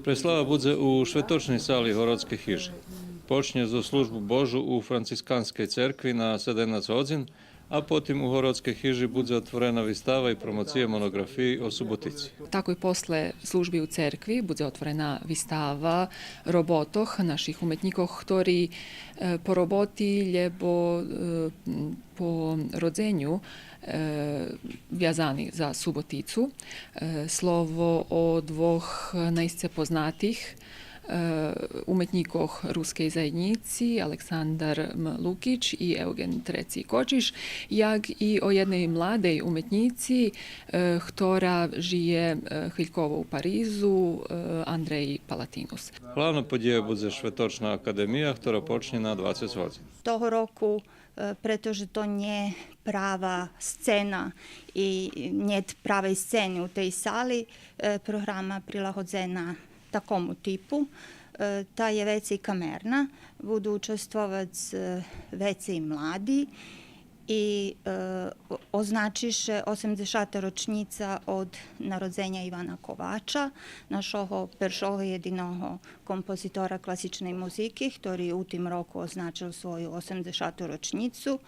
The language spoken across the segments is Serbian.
Preslava bude u švetočnej sali Horodske hiže. Počne zo službu Božu u Franciskanskej cerkvi na 17 hodin, a potom u Horodskej hiži bude otvorena vystava i promocija monografiji o Subotici. Tako i posle službi u cerkvi bude otvorena vystava robotoh naših umetnikov, ktorí po roboti ljebo po rodzenju vjazani za Suboticu. Slovo o dvoch najsce poznatih umetnikoh ruskiej zajednici, Aleksandar M. Lukić i Eugen Treci Kočiš, jak i o jednej mladej umetnici, która žije chvíľkovo u Parizu, Andrej Palatinus. Hlavna podija bude Švetočna akademija, ktorá počne na 20 hodin. Toho roku, pretože to nie prava scena i njet pravej sceni u tej sali, programa prilagodzena takomu tipu. Ta je veci kamerna, budu učestvovac veci mladi i označiše 80. ročnica od narodzenja Ivana Kovača, našoho peršoho jediného kompozitora klasičnej muziky, ktorý u tým roku označil svoju 80. ročnicu.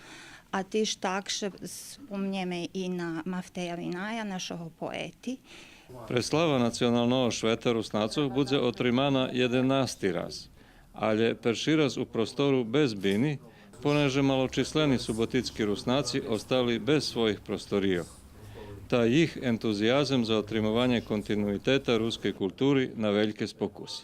A tiž takše spomnjeme i na Mafteja Vinaja, našoho poeti. Preslava nacionalного šveta Rusnacov bude otримана 11. raz, ale perši raz u prostoru bez bini, poneže maločisleni subotickí Rusnaci ostali bez svojih prostorijov. Ta ich entuzijazam za otrimovanje kontinuiteta ruskej kulturi na veljke spokusi.